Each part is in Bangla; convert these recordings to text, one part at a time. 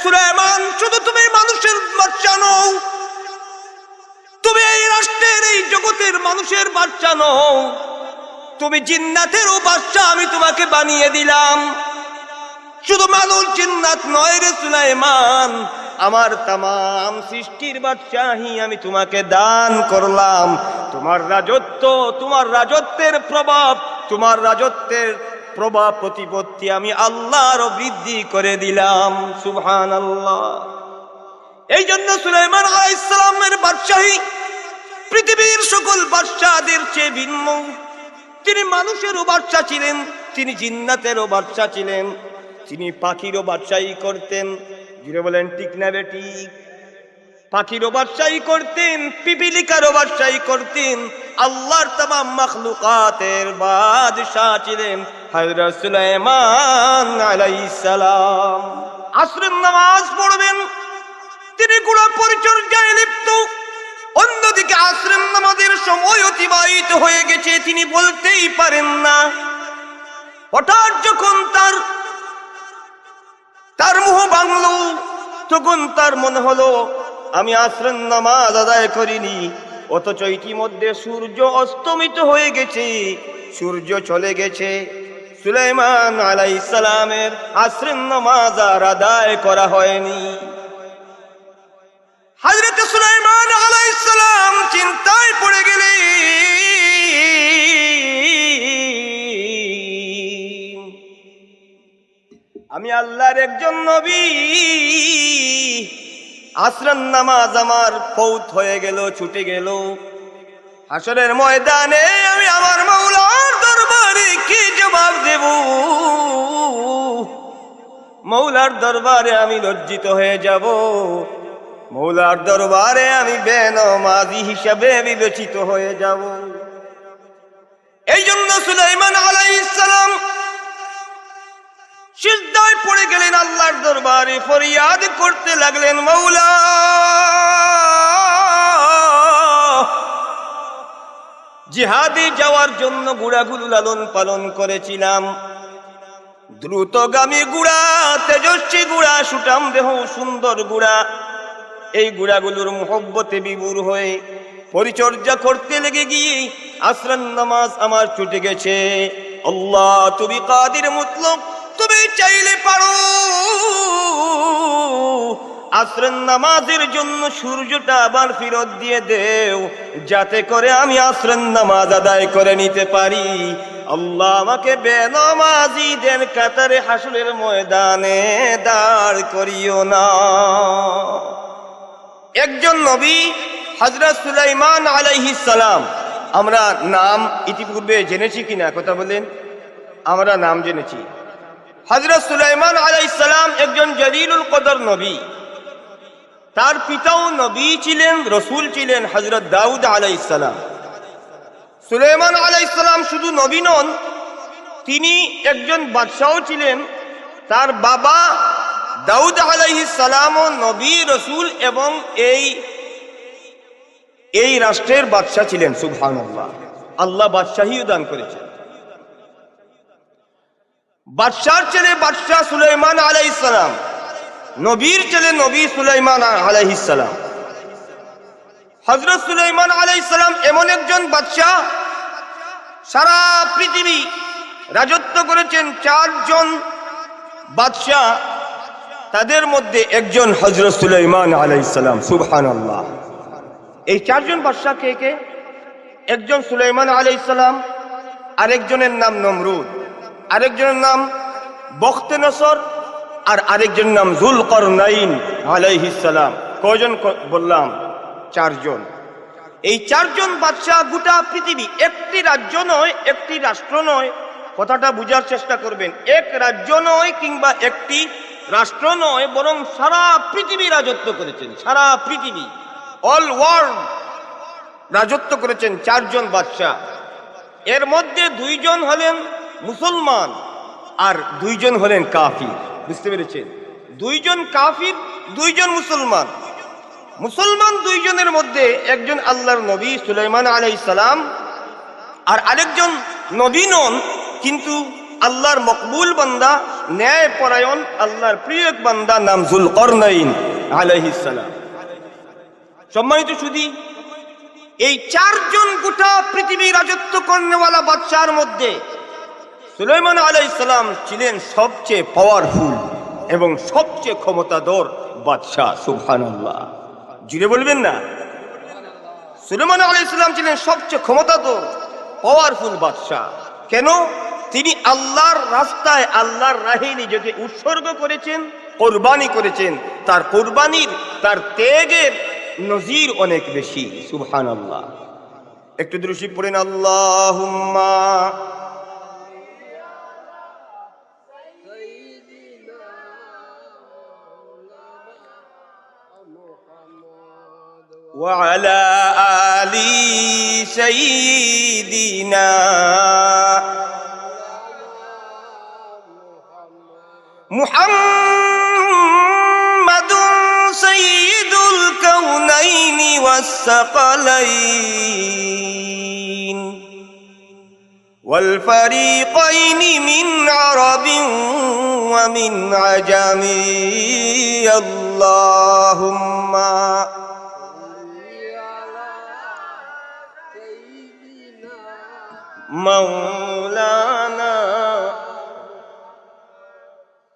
সুলাইমান, শুধু তুমি মানুষের বাচ্চা নও, তুমি এই রাষ্ট্রের, এই জগতের মানুষের বাচ্চা নও, তুমি জিন্নাতেরও বাচ্চা আমি তোমাকে বানিয়ে দিলাম। শুধু মানুষ জিন্নাত নয় রে সুলাইমান, আমার তামাম সৃষ্টির বাদশাহী আমি তোমাকে দান করলাম। তোমার রাজত্ব, তোমার রাজত্বের প্রভাব, তোমার রাজত্বের প্রভাব প্রতিপত্তি আমি আল্লাহর বৃদ্ধি করে দিলাম। সুবহানাল্লাহ। এই জন্য সুলাইমান আলাইহিস সালামের বাদশাহী পৃথিবীর সকল বাদশাদের চেয়ে ভিন্ন। তিনি মানুষেরও বাদশা ছিলেন, তিনি জিন্নাতেরও বাদশা ছিলেন, তিনি পাখিরও বাদশাহী করতেন। যিনি বলেন ঠিক না বেটি? পাখিরও বাদশাহী করতেন, পিপিলিকারও বাদশাহী করতেন। আল্লাহর তামাম মাখলুকাতের বাদশাহ ছিলেন হযরত সুলাইমান আলাইহিস সালাম। আসরের নামাজ পড়বেন, তিনি ঘোড়া পরিচর্যায় লিপ্ত। অন্যদিকে আসরের নামাজের সময় অতিবাহিত হয়ে গেছে, তিনি বলতেই পারেন না। হঠাৎ যখন তার মুহ ভাঙল, তখন তার মনে হলো আমি আসরের নামাজ আদায় করিনি, অথচ ইতিমধ্যে সূর্য অস্তমিত হয়ে গেছে, সূর্য চলে গেছে। সুলাইমান আলাইহিস সালামের আসরের নামাজ আর আদায় করা হয়নি। হযরত সুলাইমান আলাইহিস সালাম চিন্তায় পড়ে গেলেন। আমি আল্লাহর একজন নবী, আসরের নামাজ আমার ফৌত হয়ে গেল, ছুটে গেল। হাসরের ময়দানে আমি আমার মাওলার দরবারে কি জবাব দেব? মাওলার দরবারে আমি লজ্জিত হয়ে যাব, মাওলার দরবারে আমি বেনমাজি হিসাবে বিবেচিত হয়ে যাব। এই জন্য সুলাইমান আলাইহিস সালাম সিজদায় পড়ে গেলেন, আল্লাহর দরবারে ফরিয়াদ করতে লাগলেন, মাওলা জিহাদে যাওয়ার জন্য ঘোড়াগুলো লালন পালন করেছিলাম, দ্রুতগামী ঘোড়া, তেজস্বী ঘোড়া, সুঠাম দেহ, সুন্দর ঘোড়া। এই ঘোড়াগুলোর মোহব্বতে বিভোর হয়ে পরিচর্যা করতে লেগে গিয়ে আসরের নামাজ আমার ছুটে গেছে। আল্লাহ তুমি কাদির মুতলক, তুমি চাইলে পারো আসরের নামাজের জন্য সূর্যটা আবার ফেরত দিয়ে দেও, যাতে করে আমি আসরের নামাজ আদায় করে নিতে পারি। আল্লাহ আমাকে বেনমাজিদের কাতারে হাসরের ময়দানে দাঁড় করিও না। একজন নবী হযরত সুলাইমান আলাইহিস সালাম, আমরা নাম ইতিপূর্বে জেনেছি কিনা কথা বলেন? আমরা নাম জেনেছি। হযরত সুলাইমান আলাইহিস সালাম একজন জলিলুল কদর নবী। তার পিতাও নবী ছিলেন, রসুল ছিলেন, হযরত দাউদ আলাইহিস সালাম। সুলাইমান আলাইহিস সালাম শুধু নবী নন, তিনি একজন বাদশাও ছিলেন। তার বাবা দাউদ আলাইহিস সালামও নবী, রসুল এবং এই রাষ্ট্রের বাদশা ছিলেন। সুবহানাল্লাহ। আল্লাহ বাদশাহীও দান করেছেন। বাদশার ছেলে বাদশাহ সুলাইমান আলাইহিস সালাম, নবীর ছেলে নবী সুলাইমান আলাইহিস সালাম। হযরত সুলাইমান আলাইহিস সালাম এমন একজন বাদশাহ, সারা পৃথিবী রাজত্ব করেছেন 4 জন বাদশাহ, তাদের মধ্যে একজন হযরত সুলাইমান আলাইহিস সালাম। সুবহানাল্লাহ। এই 4 জন বাদশাহ কে কে? একজন সুলাইমান আলাইহিস সালাম, আরেকজনের নাম নমরুদ, আরেকজনের নাম বখতেনসর, আর আরেকজনের নাম যুলকারনাইন আলাইহিস সালাম। কয়জন বললাম? 4 জন। এই 4 জন বাদশাহ গোটা পৃথিবী, একটি রাজ্য নয়, একটি রাষ্ট্র নয়, কথাটা বুঝার চেষ্টা করবেন। এক রাজ্য নয় কিংবা একটি রাষ্ট্র নয়, বরং সারা পৃথিবী রাজত্ব করেছেন। সারা পৃথিবী, অল ওয়ার্ল্ড রাজত্ব করেছেন 4 জন বাদশাহ। এর মধ্যে 2 জন হলেন মুসলমান আর 2 জন হলেন কাফির। বুঝতে পেরেছেন? 2 জন কাফির, 2 জন মুসলমান। মুসলমান 2 জনের মধ্যে একজন আল্লাহর নবী সুলাইমান আলাইহিস সালাম, আর আরেকজন নবী নন কিন্তু আল্লাহর মকবুল বান্দা ন্যায়পরায়ণ আল্লাহর প্রিয় এক বান্দা নাম যুলকরনাইন আলাইহিস সালাম। সম্মানিত সুধী, এই চারজন গোটা পৃথিবী রাজত্ব করেওয়ালা বাদশার মধ্যে সুলাইমান আলাইহিস সালাম ছিলেন সবচেয়ে পাওয়ারফুল এবং সবচেয়ে ক্ষমতাধর বাদশা। সুবহানাল্লাহ, জুড়ে বলবেন না? সুলাইমান আলাইহিস সালাম ছিলেন সবচেয়ে ক্ষমতাধর পাওয়ারফুল বাদশা। কেন? তিনি আল্লাহর রাস্তায়, আল্লাহর রাহে নিজেকে উৎসর্গ করেছেন, কোরবানি করেছেন। তার কোরবানির, তার ত্যাগের নজির অনেক বেশি। সুবহানাল্লাহ। একটু দুরূদ পড়েন, আল্লাহুম্মা وعلى آل سيدنا محمد سيد الكونين والثقلين والفريقين من عرب ومن عجم اللهم مولانا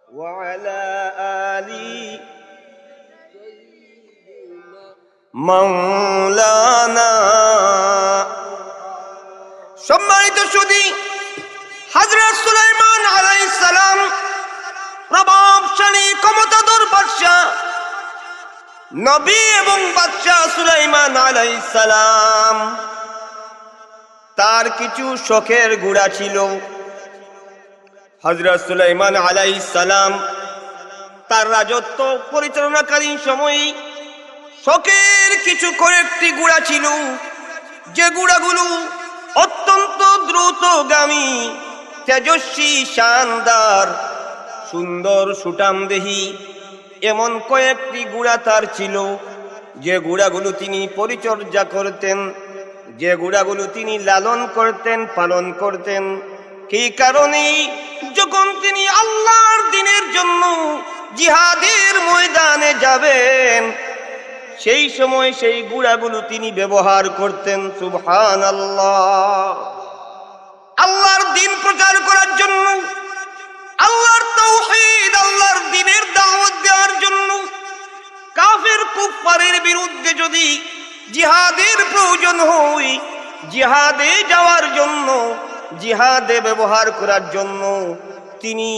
وعلى آل مولانا। সম্মানিত সুধী, হযরত সুলাইমান আলাইহিস সালাম প্রভাবশালী ক্ষমতাধর বাদশা, নবী এবং বাদশা সুলাইমান আলাইহিস সালাম। তার কিছু শখের গুড়া ছিল। হযরত সুলাইমান আলাইহিস সালাম তার রাজত্ব পরিচালনাকালীন সময়ে শখের কিছু কয়েকটি গুড়া ছিল, যে গুড়াগুলো অত্যন্ত দ্রুতগামী, তেজস্বী, শানদার, সুন্দর, সুঠামদেহী। এমন কয়েকটি গুড়া তার ছিল, যে গুড়াগুলো তিনি পরিচর্যা করতেন, যে গুড়াগুলো তিনি লালন করতেন, পালন করতেন। এই কারণেই যখন তিনি আল্লাহর দ্বীনের জন্য জিহাদের ময়দানে যাবেন, সেই সময় সেই গুড়াগুলো তিনি ব্যবহার করতেন। সুবহানাল্লাহ। আল্লাহর দ্বীন প্রচার করার জন্য, আল্লাহর তাওহীদ, আল্লাহর দ্বীনের দাওয়াত দেওয়ার জন্য, কাফের কুফফারের বিরুদ্ধে যদি জিহাদের প্রয়োজন হয়, জিহাদে যাওয়ার জন্য, জিহাদে ব্যবহার করার জন্য তিনি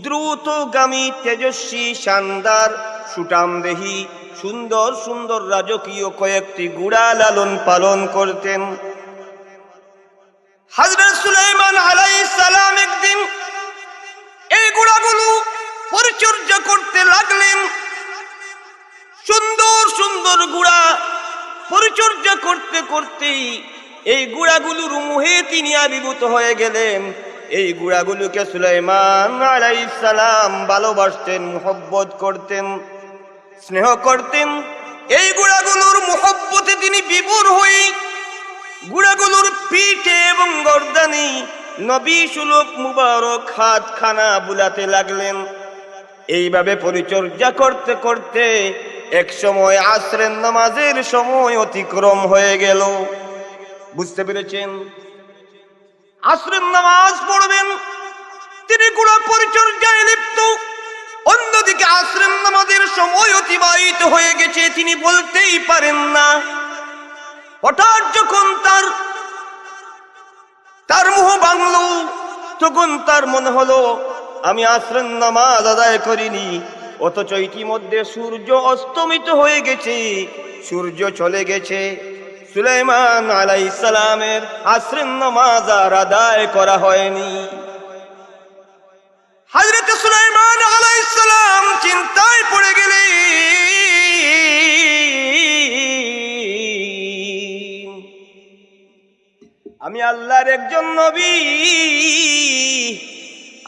দ্রুতগামী, তেজস্বী, শানদার, সুঠামদেহী, সুন্দর সুন্দর রাজকীয় কয়েকটি গুড়া লালন পালন করতেন। হযরত সুলাইমান আলাইহিস সালাম একদিন এই গুড়াগুলো পরিচর্যা করতে লাগলেন। সুন্দর সুন্দর গুড়া পরিচর্যা করতে করতে এই গুড়াগুলোর মোহে তিনি আবির্ভূত হয়ে গেলেন। এই গুড়াগুলোকে সুলাইমান আলাইহিস সালাম ভালোবাসতেন, মুহব্বত করতেন, স্নেহ করতেন। এই গুড়াগুলোর মুহব্বতে তিনি বিভোর হয়ে গুড়াগুলোর পিঠে এবং গর্দানে নবী সুলক মুবারক হাতখানা বুলাতে লাগলেন। এইভাবে পরিচর্যা করতে করতে এক সময় আসরের নামাজের সময় অতিক্রম হয়ে গেল। বুঝতে পেরেছেন? আসরের নামাজ পড়বেন, তিনি গুড়া পরিচর্যায় লিপ্ত। অন্যদিকে আসরের নামাজের সময় অতিবাহিত হয়ে গেছে, তিনি বলতেই পারেন না। হঠাৎ যখন তার মুহ ভাঙল, তখন তার মনে হলো আমি আসরের নামাজ আদায় করিনি, অথচ ইতিমধ্যে সূর্য অস্তমিত হয়ে গেছে, সূর্য চলে গেছে। সুলাইমান আলাইহিস সালামের আসরের নামাজ আর আদায় করা হয়নি। হযরত সুলাইমান আলাইহিস সালাম চিন্তায় পড়ে গেলেন, আমি আল্লাহর একজন নবী,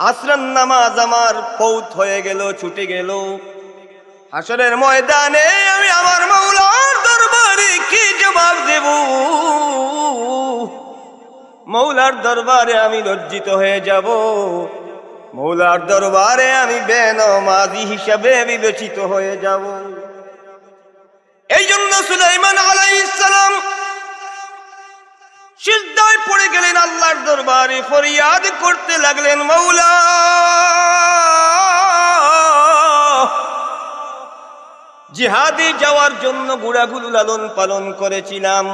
আসরের নামাজ আমার ফৌত হয়ে গেল, ছুটে গেল। হাসরের ময়দানে আমি আমার মাওলার দরবারে কি জবাব দেব? মৌলার দরবারে আমি লজ্জিত হয়ে যাব, মৌলার দরবারে আমি বেনামাজি হিসাবে বিবেচিত হয়ে যাব। এই জন্য সুলাইমান আলাইহিস সালাম সিজদায় পড়ে গেলেন, আল্লাহর দরবারে ফরিয়াদ করতে লাগলেন, মৌলা জিহাদে যাওয়ার জন্য ঘোড়াগুলো লালন পালন করেছিলাম,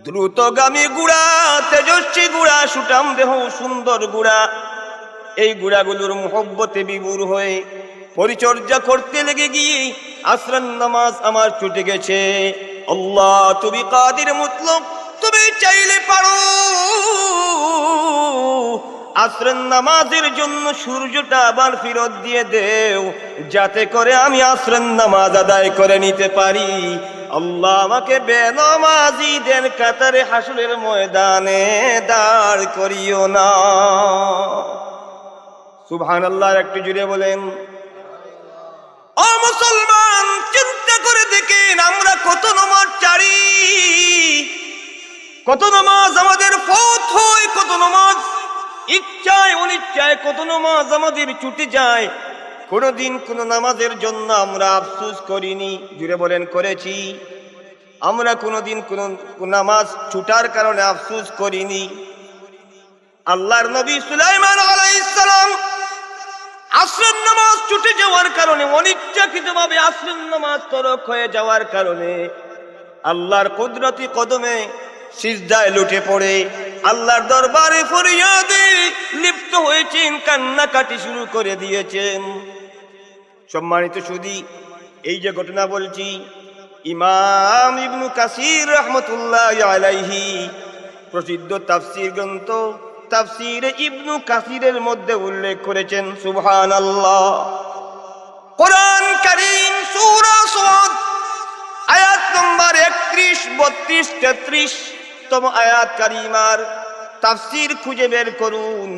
দ্রুতগামী ঘোড়া, তেজস্বী ঘোড়া, সুঠাম দেহ সুন্দর ঘোড়া, এই ঘোড়াগুলোর মোহব্বতে বিভোর হয়ে পরিচর্যা করতে লেগে গিয়ে আসরের নামাজ আমার ছুটে গেছে। আল্লাহ তুমি কাদির মুতলক, তুমি চাইলে পারো আসরের নামাজের জন্য সূর্যটা আবার ফেরত দিয়ে দেও, যাতে করে আমি আসরের নামাজ আদায় করে নিতে পারি। আল্লাহ আমাকে বেনামাজিদের কাতারে হাসরের ময়দানে দাঁড় করিও না। সুবহানাল্লাহ, একটু জুড়ে বলেন। ও মুসলমান, চিন্তা করে দেখেন আমরা কত নামাজ ছাড়ি, কত নামাজ আমাদের ফৌত হয়, কত নামাজ ইচ্ছায় অনিচ্ছায়, কত নামাজ আমাদের ছুটে যায়। কোনদিন কোন নামাজের জন্য আমরা আফসোস করিনি, জুড়ে বলেন করেছি। আমরা কোনদিন কোন নামাজ ছুটার কারণে আফসোস করিনি। আল্লাহর নবী সুলাইমান আলাইহিস সালাম আসরের নামাজ ছুটে যাওয়ার কারণে, অনিচ্ছাকৃতভাবে আসরের নামাজ তরক হয়ে যাওয়ার কারণে আল্লাহর কুদরতি কদমে সিজদায় লুটে পড়ে আল্লাহর দরবারে ফরিয়াদে লিপ্ত হয়েছেন, কান্নাকাটি শুরু করে দিয়েছেন। সম্মানিত সুধী, এই যে ঘটনা বলছি, ইমাম ইবনু কাসির রাহমাতুল্লাহি আলাইহি প্রসিদ্ধ তাফসীর গ্রন্থ তাফসীরে ইবনু কাসিরের মধ্যে উল্লেখ করেছেন। সুবহানাল্লাহ। কোরআন কারীম সূরা সাদ আয়াত নম্বর 31, 32, 33 তম আয়াত কারিমার তাফসীর খুঁজে বের করুন।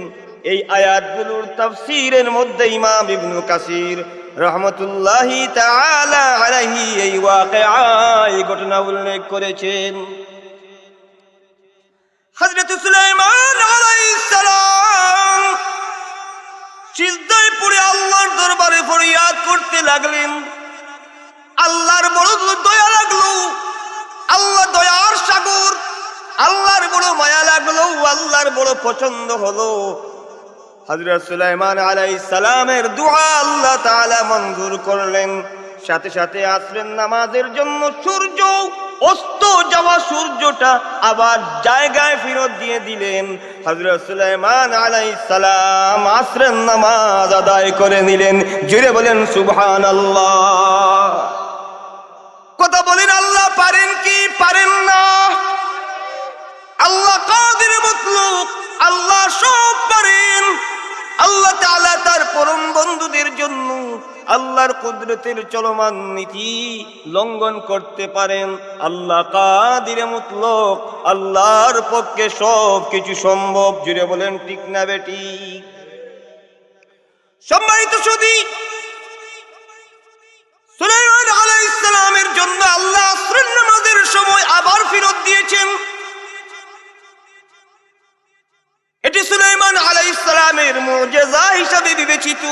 এই আয়াতগুলোর তাফসীরের মধ্যে ইমাম ইবনু কাসির রাহমাতুল্লাহি তাআলা আলাইহি এই ওয়াকিয়া, এই ঘটনা উল্লেখ করেছেন। হযরত সুলাইমান আলাইহিস সালাম সিজদায় পড়ে আল্লাহর দরবারে ফরিয়াদ করতে লাগলেন। আল্লাহর বড় দয়া লাগলো, আল্লাহ দয়ার সাগর, আল্লাহর বড় মায়া লাগলো, আল্লাহর বড় পছন্দ হলো। হযরত সুলাইমান আলাইহিস সালামের দোয়া আল্লাহ তাআলা মঞ্জুর করলেন। সাথে সাথে আসরের নামাজের জন্য সূর্য অস্ত যাওয়া সূর্যটা আবার জায়গায় ফেরত দিয়ে দিলেন। হযরত সুলাইমান আলাইহিস সালাম আসরের নামাজ আদায় করে নিলেন। জোরে বলেন সুবহানাল্লাহ। কথা বলেন, আল্লাহ পারেন কি পারেন না? আল্লাহ কাদির মুতলক, আল্লাহ সব পারেন। আল্লাহ তাআলা তার পরম বন্ধুদের জন্য আল্লাহর কুদরতের চলমান নীতি লঙ্ঘন করতে পারেন। আল্লাহ কাদির মুতলক, আল্লাহর পক্ষে সব কিছু সম্ভব। জুড়ে বলেন ঠিক না বেটি? সম্মানিত সুধী, সুলাইমান আলাইহিস সালামের জন্য আল্লাহ আসরের নামাজের সময় আবার ফেরত দিয়েছেন। এটি সুলাইমান আলাইহিস সালামের মুজিজা হিসেবে বিবেচিত।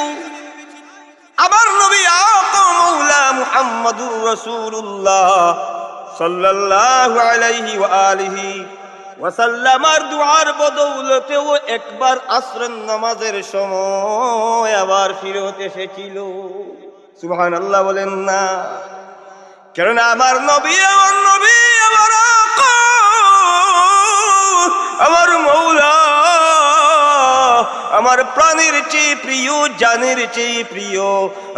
আমার নবী আকা মাওলা মুহাম্মদুর রাসূলুল্লাহ সাল্লাল্লাহু আলাইহি ওয়া আলিহি ওয়া সাল্লামার দুআর বদৌলতেও একবার আসরের নামাজের সময় আবার ফিরত এসেছিল। সুবহানাল্লাহ বলেন না? কারণ আমার নবী, আমার আকা, আমার মাওলা, আমার প্রাণের চেয়ে প্রিয়, জানের চেয়ে প্রিয়,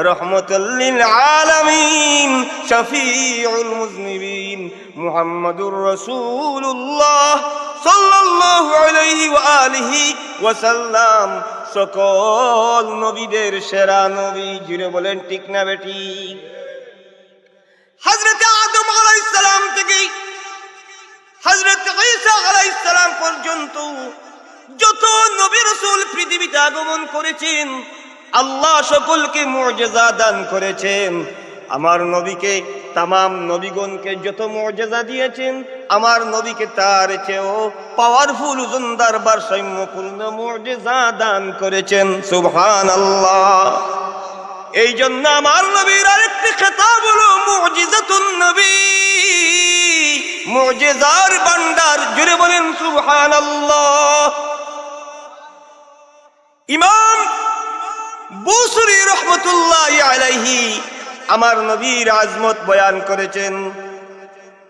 রহমাতুল লিল আলামিন, শফিউল মুজনিবিন মুহাম্মদুর রাসূলুল্লাহ সাল্লাল্লাহু আলাইহি ওয়া আলিহি ওয়া সাল্লাম সকল নবীদের সেরা নবী। জুড়ে বলেন ঠিক না বেটি? হযরত আদম আলাইহিস সালাম থেকে হযরত ঈসা আলাইহিস সালাম পর্যন্ত যত নবী রাসূল পৃথিবীতে আগমন করেছেন, আল্লাহ সকলকে মুজিজা দান করেছেন। আমার নবীকে তামাম নবীগণকে যত মুআজিজা দিয়েছেন, আমার নবীকে তার চেয়েও পাওয়ারফুল, ওজনদার, ভারসাম্যপূর্ণ মুআজিজা দান করেছেন। সুবহানাল্লাহ। এই জন্য আমার নবীর আরেকটি খেতাব হলো মুআজিজাতুন নবী, মুআজিজার ভান্ডার। জুড়ে বলেন সুবহানাল্লাহ। ইমাম বুসরি রহমতুল্লাহি আলাইহি আমার নবীর আজমত বয়ান করেছেন।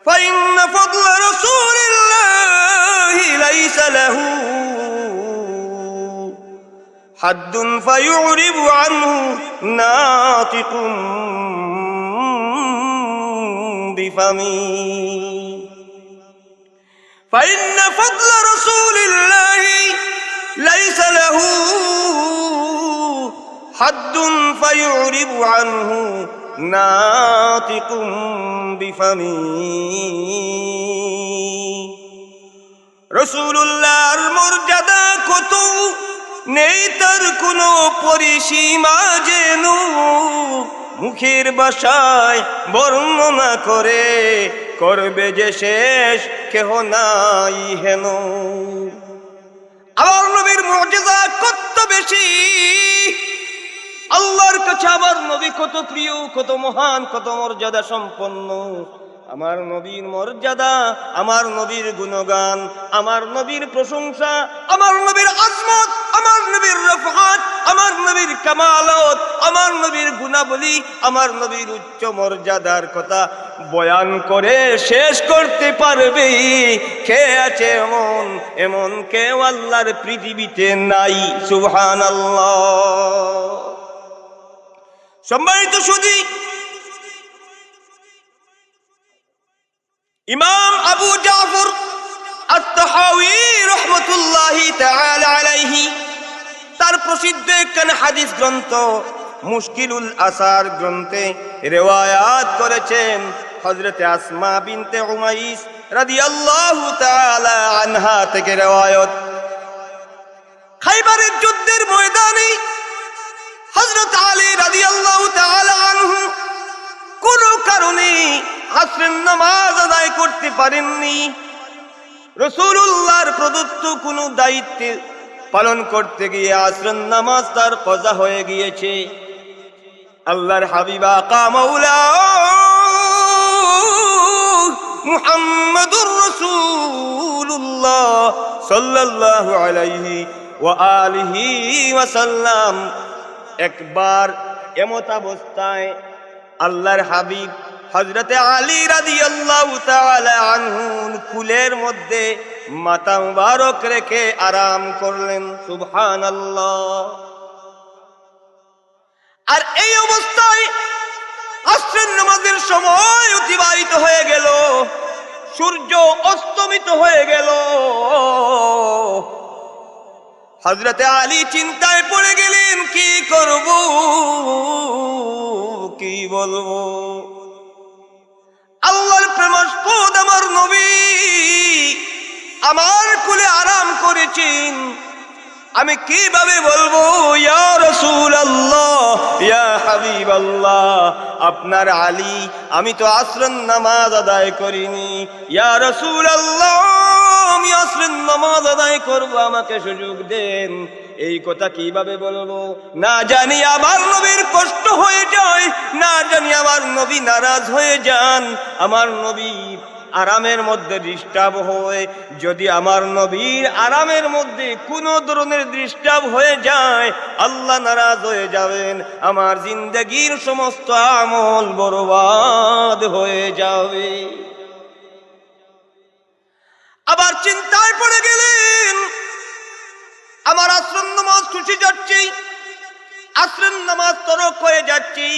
ফাইন্না ফাদলা রাসূলিল্লাহি লাইসা লাহু হাদ্দুন ফায়ুরিবু আনহু নাতিকুম বিফামি। ফাইন্না ফাদলা রাসূলিল্লাহি লাইসা লাহু হাদ্দুন ফায়ুরিবু আনহু নাতিকুম বিফামি। রাসূলুল্লাহর মর্যাদা কত, নেই তার কোনো পরিসীমা, যেন মুখের ভাষায় বর্ণনা করে করবে যে শেষ, কেহ নাই হেন। আমার নবীর মুআজিজা কত বেশি, আল্লাহর কাছে আমার নবী কত প্রিয়, কত মহান, কত মর্যাদা সম্পন্ন। আমার নবীর মর্যাদা, আমার নবীর গুণগান, আমার নবীর প্রশংসা, আমার নবীর আজমত, আমার নবীর রফআত, আমার নবীর কামালত, আমার নবীর গুণাবলী, আমার নবীর উচ্চ মর্যাদার কথা বয়ান করে শেষ করতে পারবে কে আছে এমন? এমন কেউ আল্লাহর পৃথিবীতে নাই। সুবহানাল্লাহ। সম্মানিত সুধী, ইমাম আবু জাফর আত-তাহাউী রাহমাতুল্লাহি তাআলা আলাইহি তার প্রসিদ্ধ একখানা হাদিস গ্রন্থ মুশকিলুল আসার গ্রন্থে রিওয়ায়াত করেছেন। হযরতে আসমা বিনতে উমাইস রাদিয়াল্লাহু তাআলা আনহা থেকে রিওয়ায়াত। খাইবারের যুদ্ধের ময়দানে হযরত আলী রাদিয়াল্লাহু তাআলা আনহু কোন কারণে আসরের নামাজ আদায় করতে পারেননি। রাসূলুল্লাহর প্রদত্ত কোন দায়িত্ব পালন করতে গিয়ে আসরের নামাজ তার কাজা হয়ে গিয়েছে। আল্লাহর হাবিব আকা মাওলা মুহাম্মাদুর রাসূলুল্লাহ সাল্লাল্লাহু আলাইহি ওয়া আলিহি ওয়াসাল্লাম একবার এমত অবস্থায় আল্লাহর হাবিব হযরতে আলী রাদিয়াল্লাহু তাআলা আনহু কুলের মধ্যে মাথা মুবারক রেখে আরাম করলেন। সুবহানাল্লাহ। আর এই অবস্থায় আসরের নামাজের সময় অতিবাহিত হয়ে গেল, সূর্য অস্তমিত হয়ে গেল। হযরতে আলী চিন্তায় পড়ে গেলেন, কি করব, কি বলবো। আল্লাহর প্রেমাস্পদ আমার নবী আমার কুলে আরাম করেছেন, আমি কিভাবে বলবো ইয়া রাসূলুল্লাহ, ইয়া হাবিবাল্লাহ, আপনার আলী আমি তো আসরের নামাজ আদায় করিনি। ইয়া রাসূলুল্লাহ, আমি আসরের নামাজ আদায় করব, আমাকে সুযোগ দেন। এই কথা কিভাবে বলবো? না জানি আমার নবীর কষ্ট হয়ে যায়, না জানি আমার নবী নারাজ হয়ে যান, আমার নবী আরামের মধ্যে ডিস্টার্ব হয়। যদি আমার নবীর আরামের মধ্যে কোনো ধরনের ডিস্টার্ব হয়ে যায়, আল্লাহ নারাজ হয়ে যাবেন, আমার জিন্দেগীর সমস্ত আমল বরবাদ হয়ে যাবে। আবার চিন্তায় পড়ে গেলেন, আমার আসরের নামাজ ছুটে যাচ্ছি, আসরের নামাজ তরক হয়ে যাচ্ছি।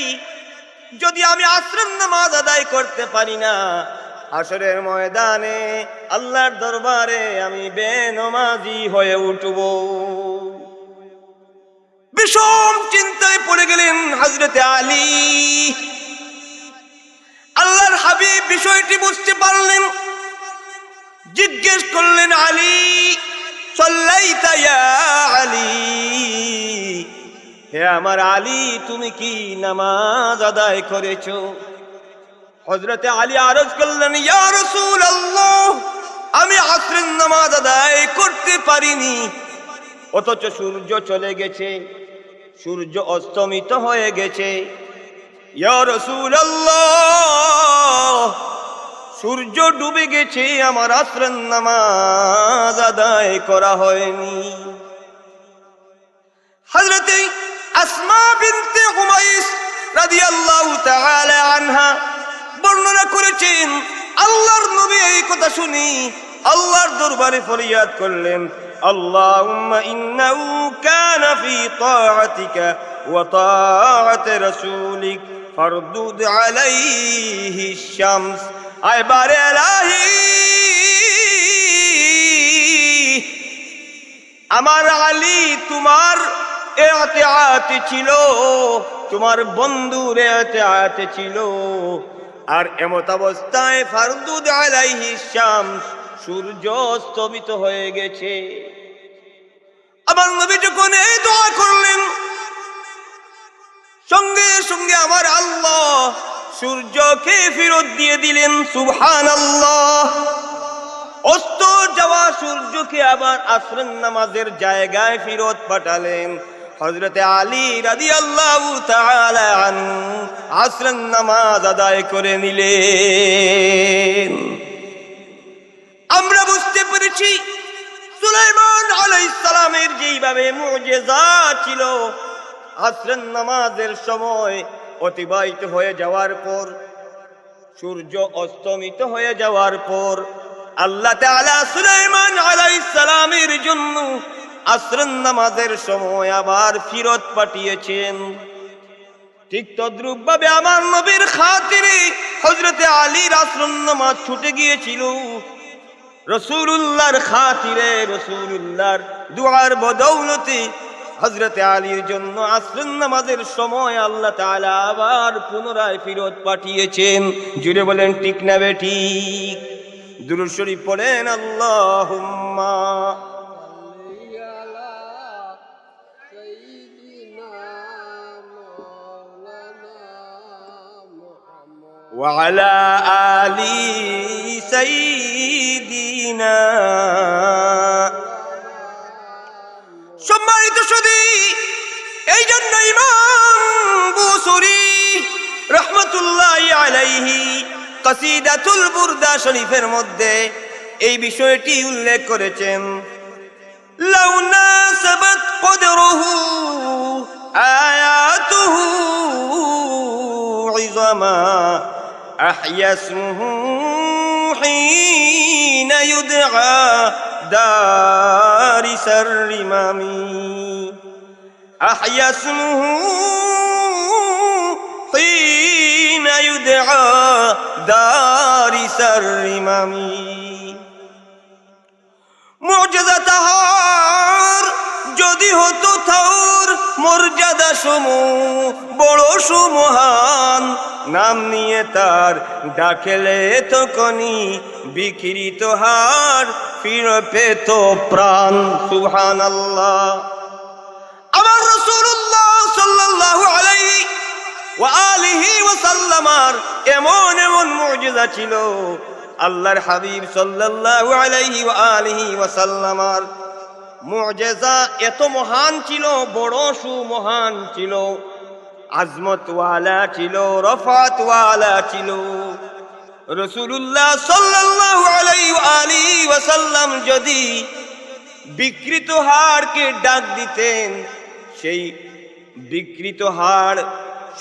যদি আমি আসরের নামাজ আদায় করতে পারি না, হাসরের ময়দানে আল্লাহর দরবারে আমি বেনমাজি হয়ে উঠব। বিষম চিন্তায় পড়ে গেলেন হযরতে আলী। আল্লাহর হাবিব বিষয়টি বুঝতে পারলেন, জিজ্ঞেস করলেন, আলী সাল্লাইতা ইয়া আলী, হে আমার আলী তুমি কি নামাজ আদায় করেছো? হযরতে আলী আরজ করলেন, ইয়া রাসূলুল্লাহ, আমি আসরের নামাজ আদায় করতে পারিনি, অথচ সূর্য চলে গেছে, সূর্য অস্তমিত হয়ে গেছে। ইয়া রাসূলুল্লাহ, সূর্য ডুবে গেছে, আমার আসরের নামাজ আদায় করা হয়নি। হযরতে আসমা বিনতে উমাইস রাদিয়াল্লাহু তাআলা আনহা বর্ণনা করেছেন, আল্লাহর নবী এই কথা শুনি আল্লাহর দরবারে ফরিয়াদ করলেন, আল্লাহুম্মা ইন্নাহু কানা ফি তাআতিকা ওয়া তাআতি রাসূলিক ফারদুদ আলাইহি শামস। আয় বারে ইলাহি, আমার আলী তোমার ইতিআতে ছিল, তোমার বন্ধুর ইতিআতে ছিল, আর এমত অবস্থায় ফারদুদ আলাইহি শামস, সূর্য অস্তমিত হয়ে গেছে। আমার নবী যখন এই দোয়া করলেন, সঙ্গে সঙ্গে আমার আল্লাহ সূর্যকে ফেরত দিয়ে দিলেন। সুবহানাল্লাহ। অস্ত যাওয়া সূর্যকে আবার আসরের নামাজের জায়গায় ফেরত পাঠালেন। হযরতে আলী রাদিয়াল্লাহু তাআলা আনহু আসরের নামাজ আদায় করে নিলেন। আমরা বুঝতে পেরেছি সুলাইমান আলাইহিস সালামের যেইভাবে মুজিজা ছিল, আসরের নামাজের সময় অতিবাহিত হয়ে যাওয়ার পর, সূর্য অস্তমিত হয়ে যাওয়ার পর আল্লাহ তাআলা সুলাইমান আলাইহিস সালামের জন্য আসরের নামাজের সময় আবার ফিরত পাঠিয়েছেন। ঠিক তদ্রূপ ভাবে আমার নবীর খাতিরে হযরতে আলীর আসরের নামাজ ছুটে গিয়েছিল। রাসূলুল্লাহর খাতিরে, রাসূলুল্লাহর দুআর বদৌলতে হযরতে আলীর জন্য আসরের নামাজের সময় আল্লাহ তাআলা আবার পুনরায় ফিরত পাঠিয়েছেন। জুড়ে বলেন ঠিক না বেঠিক? দুরূদ শরীফ পড়েন, আল্লাহুম্মা ওয়া আলা আলি সাইয়্যিদিনা। সম্মানিত সুধী, এই জন্য ইমাম বুসুরি রাহমাতুল্লাহি আলাইহি কাসিদাতুল বুরদা শরীফের মধ্যে এই বিষয়টি উল্লেখ করেছেন। লাউ নাসাবাত কদরুহু আয়াতুহু ইযামা আহইয়াসুহু হিনা ইউদআ দারিসার রিমামি। আহইয়াসুহু হিনা ইউদআ দারিসার রিমামি। মুজিজা তাহার যদি হতো থাউর, মর্যাদা সমূহ বড় সুমহান, নাম নিয়ে তার ডাকলে তখনই বিকৃত হার ফিরে পেত প্রাণ। সুবহানাল্লাহ। আমার রাসূলুল্লাহ সাল্লাল্লাহু আলাইহি ওয়া আলিহি ওয়া সাল্লামার এমন এমন মুজিজা ছিল, আল্লাহর হাবিব সাল্লাল্লাহু আলাইহি ওয়া আলিহি ওয়া সাল্লামার মুজিজা এত মহান ছিল, বড় সুমহান ছিল, আজমত ওয়ালা ছিল, রফাত ওয়ালা ছিল। রাসূলুল্লাহ সাল্লাল্লাহু আলাইহি ওয়া আলিহি ওয়া সাল্লাম যদি বিকৃত হাড়কে ডাক দিতেন, সেই বিকৃত হাড়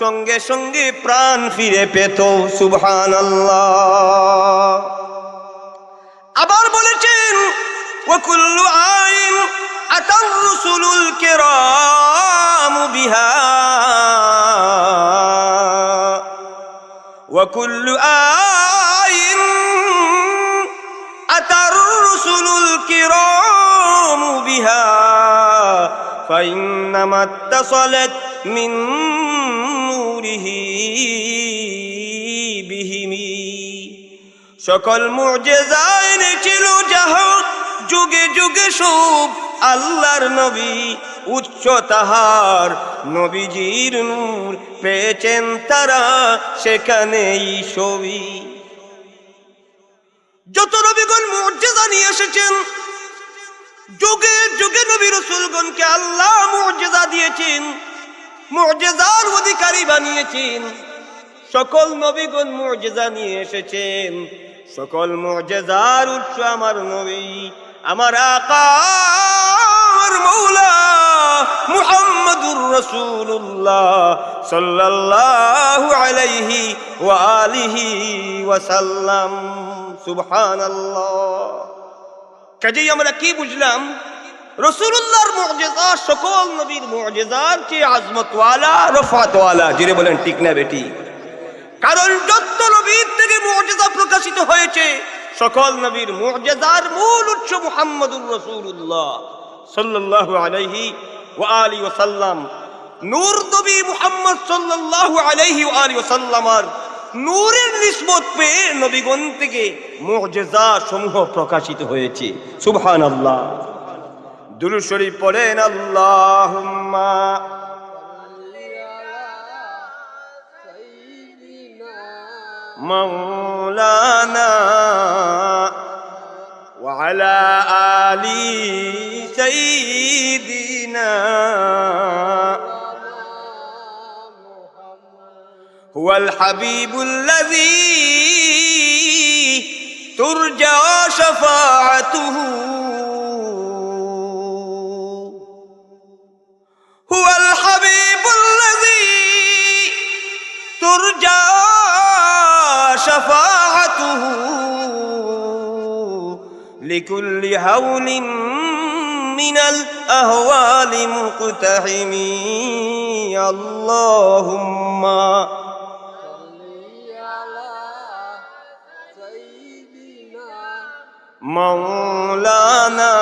সঙ্গে সঙ্গে প্রাণ ফিরে পেত। সুবহানাল্লাহ। আবার বলেছেন, ওয়া কুল্লু আইন আতার রুসুলুল কিরাম বিহা ওয়া কুল্লু আইন আতার রুসুলুল কিরাম বিহা ফাইন্নামা ইত্তাসালাত মিন নূরিহি বিহিমি। সকল মুজিজা এনেছিল যাহা যুগে যুগে সব আল্লাহর নবী, উচ্চ তাহার নবীজির নূর পেয়েছেন তারা সেখানেই সবই। যত নবীগণ মুজিজা নিয়ে এসেছেন, যুগে যুগে নবী রাসূলগণকে আল্লাহ মুজিজা দিয়েছেন, মুজিজার অধিকারী বানিয়েছেন। সকল নবীগণ মুজিজা নিয়ে এসেছেন, সকল মুজিজার উৎস আমার নবী, আমার আকা, আমার মৌলা মুহাম্মদুর রাসূলুল্লাহ সাল্লাল্লাহু আলাইহি ওয়া আলিহি ওয়াসাল্লাম। সুবহানাল্লাহ। কাজেই আমরা কি বুঝলাম? রাসূলুল্লাহর মুজিজা সকল নবীর মুজিজার চেয়ে আজমতওয়ালা, রফাতওয়ালা। জোরে বলেন ঠিক না বেটি? কারণ যত নবীর থেকে মুজিজা প্রকাশিত হয়েছে, সকল নবীর মুজিজার মূল উৎস মুহাম্মদুর রাসূলুল্লাহ সাল্লাল্লাহু আলাইহি ওয়া আলিহি ওয়াসাল্লাম। নূর নবী মুহাম্মদ সাল্লাল্লাহু আলাইহি ওয়া আলিহি ওয়াসাল্লামের নূরের নিসবত পেয়ে নবীগণ থেকে মুজিজা সমূহ প্রকাশিত হয়েছে। সুবহানাল্লাহ। দুরূদ শরীফ পড়েন, আল্লাহুম্মা مولانا وعلى آل سيدنا هو الحبيب الذي ترجى شفاعته هو الحبيب الذي ترجى شفاعته لكل هول من الأهوال مقتحم اللهم مولانا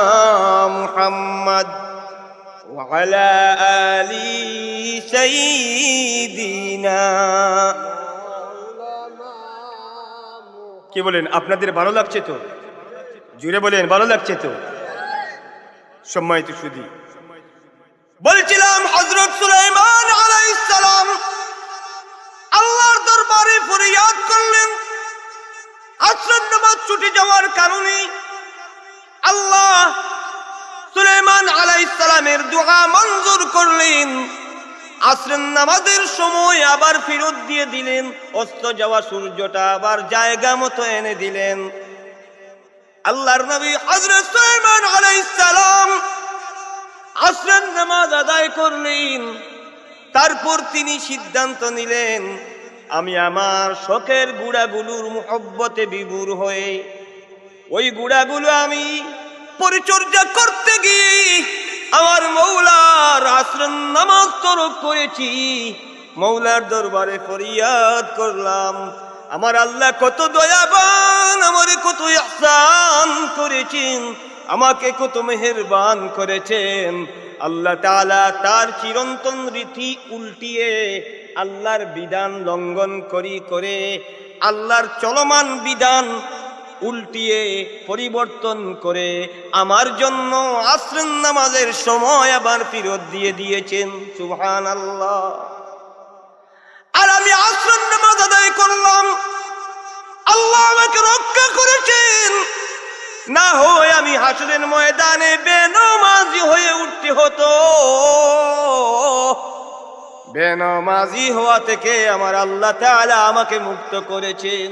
محمد وعلى آل سيدنا। কি বলেন, আপনাদের ভালো লাগছে তো? জুড়ে বলেন, ভালো লাগছে তো? সম্মানিত সুধী, বলছিলাম হযরত সুলাইমান আলাইহিস সালাম আল্লাহর দরবারে ফরিয়াদ করলেন। আসরের নামাজ ছুটে যাওয়ার কারণে আল্লাহ সুলাইমান আলাইহিস সালামের দোয়া মঞ্জুর করলেন। আসরের নামাজের সময় আবার ফেরত দিয়ে দিলেন, অস্ত যাওয়া সূর্যটা আবার জায়গা মতো এনে দিলেন। আল্লাহর নবী হযরত সুলাইমান আলাইহিস সালাম আসরের নামাজ আদায় করলেন। তারপর তিনি সিদ্ধান্ত নিলেন, আমি আমার শখের গুড়াগুলোর মুহব্বতে বিভোর হয়ে ওই গুড়াগুলো আমি পরিচর্যা করতে গিয়ে আমার মৌলার আসরের নামাজ তরক করেছি। মৌলার দরবারে ফরিয়াদ করলাম, আমার আল্লাহ কত দয়াবান, আমারে কত ইহসান করেছেন, আমাকে কত মেহেরবান করেছেন। আল্লাহ তাআলা তার চিরন্তন রীতি উল্টিয়ে আল্লাহর বিধান লঙ্ঘন করে আল্লাহর চলমান বিধান উল্টিয়ে পরিবর্তন করে আমার জন্য আসরের নামাজের সময় আবার ফেরত দিয়ে দিয়েছেন। সুবহানাল্লাহ। আর আমি আসরের নামাজ আদায় করলাম, আল্লাহ আমাকে রক্ষা করেছেন, না হয় আমি হাসরের ময়দানে বেনামাজি হয়ে উঠতে হতো। বেনামাজি হওয়া থেকে আমার আল্লাহ তাআলা আমাকে মুক্ত করেছেন।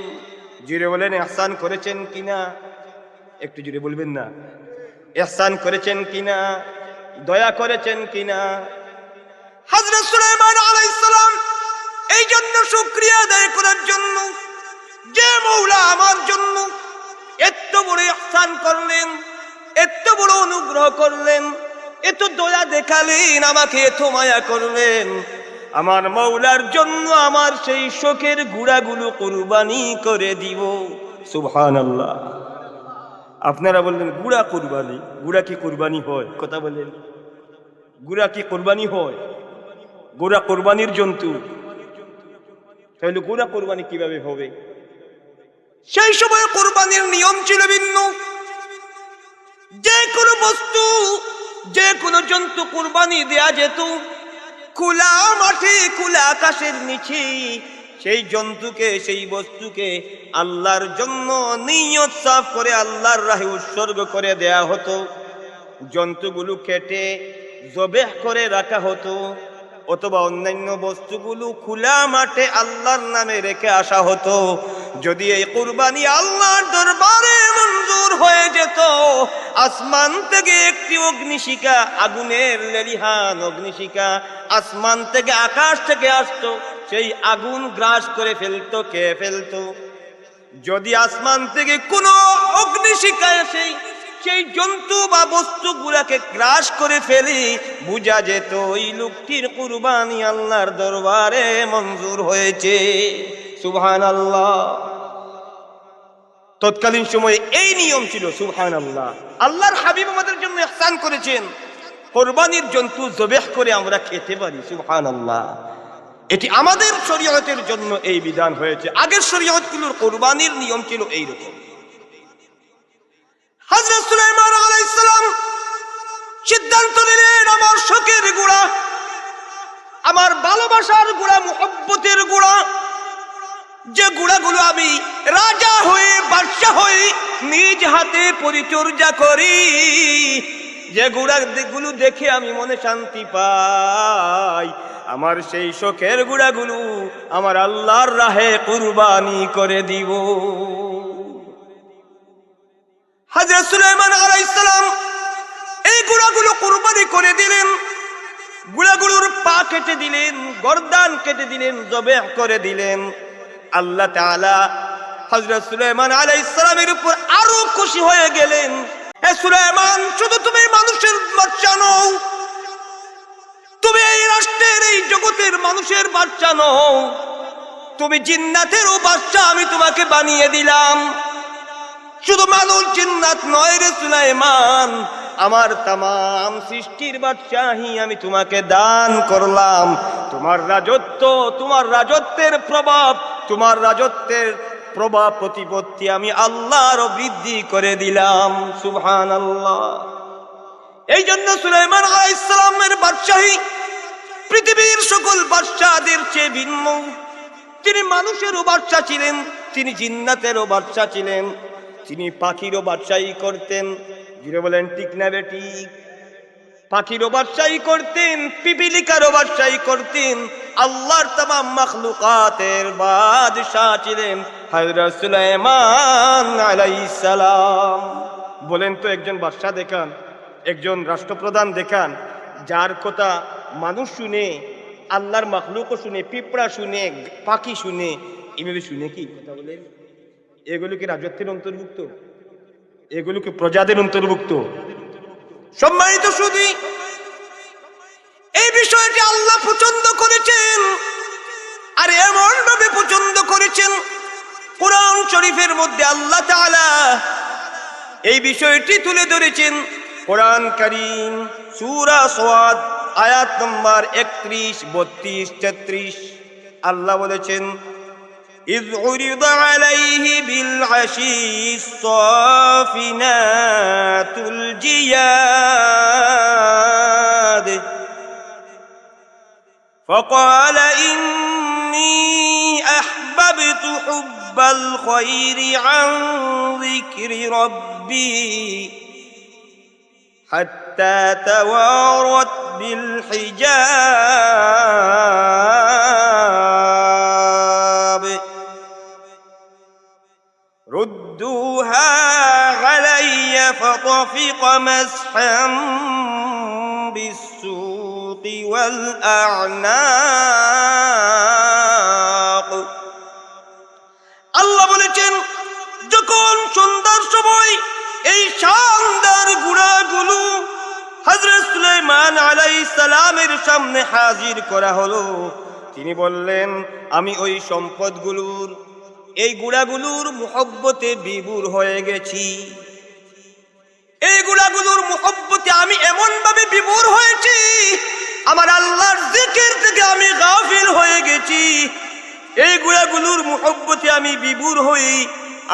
জুড়ে বলেন, ইহসান করেছেন কিনা? একটু জুড়ে বলবেন না, ইহসান করেছেন কিনা, দয়া করেছেন কিনা? হযরত সুলাইমান আলাইহিস সালাম এই জন্য শুকরিয়া আদায় করার জন্য, যে মওলা আমার জন্য এত বড় ইহসান করলেন, এত বড় অনুগ্রহ করলেন, এত দয়া দেখালেন, আমাকে এত মায়া করলেন, আমার মওলার জন্য আমার সেই শোকের গুড়াগুলো কুরবানি করে দিব। সুবহানাল্লাহ। আপনারা বললেন গুড়া কুরবানি, গুড়া কি কুরবানি হয়? কথা বলেন, গুড়া কি কুরবানি হয়? গুড়া কুরবানির জন্তু, তাহলে গুড়া কুরবানি কিভাবে হবে? সেই সময় কুরবানির নিয়ম ছিল ভিন্ন। যে কোনো বস্তু, যে কোনো জন্তু কুরবানি দেয়া যেত, খোলা মাঠে খোলা আকাশের নিচে সেই জন্তুকে সেই বস্তুকে আল্লাহর জন্য নিয়ত সাফ করে আল্লাহর রাহে উৎসর্গ করে দেয়া হতো। জন্তুগুলো কেটে জবেহ করে রাখা হতো, অথবা অন্যান্য বস্তুগুলো খোলা মাঠে আল্লাহর নামে রেখে আসা হতো। যদি এই কুরবানি আল্লাহর দরবারে মঞ্জুর হয়ে যেত, আসমান থেকে একটি অগ্নিশিখা, আগুনের লেলিহান অগ্নিশিখা আসমান থেকে আকাশ থেকে আসতো, সেই আগুন গ্রাস করে ফেলতো, কে ফেলতো? যদি আসমান থেকে কোনো অগ্নিশিখা এসে সেই জন্তু বা বস্তুগুলাকে গ্রাস করে ফেলি, বুঝা যেত ওই লোকটির কুরবানি আল্লাহর দরবারে মঞ্জুর হয়েছে। সুবহানাল্লাহ। তৎকালীন সময়ে এই নিয়ম ছিল। সুবহানাল্লাহ। আল্লাহর হাবিব আমাদের জন্য ইহসান করেছেন, কুরবানির জন্তু জবেহ করে আমরা খেতে পারি। সুবহানাল্লাহ। এটি আমাদের শরীয়তের জন্য এই বিধান হয়েছে। আগের শরীয়তগুলোর কুরবানির নিয়ম ছিল এইরকম। হযরত সুলাইমান আলাইহিস সালাম সিদ্ধান্ত নিলেন, আমার শোকের গুড়া, আমার ভালোবাসার গুড়া, মুহাব্বতের গুড়া, যে গুড়াগুলো আমি রাজা হয়ে বাদশা হয়ে নিজ হাতে পরিচর্যা করি, যে গুড়াগুলো দেখে আমি মনে শান্তি পাই, আমার সেই শোকের গুড়াগুলো আমার আল্লাহর রাহে কুরবানি করে দিব। হযরত সুলাইমান আলাইহিস সালাম এই গুড়াগুলো কুরবানি করে দিলেন। গুড়াগুলোর পা কেটে দিলেন, গর্দান কেটে দিলেন, জবেহ করে দিলেন। আল্লাহ তাআলা হযরত সুলাইমান আলাইহিস সালামের উপর আরো খুশি হয়ে গেলেন। হে সুলাইমান, শুধু তুমি মানুষের বাচ্চা নও, তুমি এই রাষ্ট্রের, এই জগতের মানুষের বাচ্চা নও, তুমি জিন্নাতেরও বাচ্চা আমি তোমাকে বানিয়ে দিলাম। শুধু মানুষ জিন্নাত নয় রে সুলাইমান, আমার তামাম সৃষ্টির বাদশাহী আমি তোমাকে দান করলাম। তোমার রাজত্ব, তোমার রাজত্বের প্রভাব, তোমার রাজত্বের প্রভাব প্রতিপত্তি আমি আল্লাহর বৃদ্ধি করে দিলাম। সুবহানাল্লাহ। এই জন্য সুলাইমান আলাইহিস সালামের বাদশাহী পৃথিবীর সকল বাদশাদের চেয়ে ভিন্ন। তিনি মানুষেরও বাদশা ছিলেন, তিনি জিন্নাতেরও বাদশা ছিলেন, তিনি পাখিরও বাদশাহী করতেন। যিনি বলেন ঠিক না বেটি? পাখিরও বাদশাহী করতেন, পিপিলিকারও বাদশাহী করতেন। আল্লাহর তামাম মাখলুকাতের বাদশাহ ছিলেন হযরত সুলাইমান আলাইহিস সালাম। বলেন তো, একজন বাদশাহ দেখান, একজন রাষ্ট্রপ্রধান দেখান, যার কথা মানুষ শুনে, আল্লাহর মাখলুকও শুনে, পিঁপড়া শুনে, পাখি শুনে, এভাবে শুনে কি কথা বলেন? এগুলো কি রাজত্বের অন্তর্ভুক্ত? এগুলো কি প্রজাদের অন্তর্ভুক্ত? সম্মানিত সুধী, এই বিষয়টি আল্লাহ পছন্দ করেছেন, আর এমন ভাবে পছন্দ করেছেন, কোরআন শরীফের মধ্যে আল্লাহ তাআলা এই বিষয়টি তুলে ধরেছেন। কোরআন কারীম সূরা সাদ আয়াত নম্বর 31, 32, 33 আল্লাহ বলেছেন, إذ عرض عليه بالعشي الصافنات الجياد فقال إني أحببت حب الخير عن ذكر ربي حتى توارت بالحجاب ردوها علي فطفق مسحا بالسوق والأعناق। আল্লাহ বলেছেন, যখন সন্ধ্যার সময় এই শানদার গুড়াগুলো হযরত সুলাইমান আলাইহিস সালামের সামনে হাজির করা হলো, তিনি বললেন, আমি ওই সম্পদগুলোর, এই গুড়াগুলোর মুহব্বতে বিভোর হয়ে গেছি। এই গুড়াগুলোর মুহব্বতে আমি এমন ভাবে বিভোর হয়েছি, আমার আল্লাহর জিকির থেকে আমি গাফিল হয়ে গেছি। এই গুড়াগুলোর মুহব্বতে আমি বিভোর হই,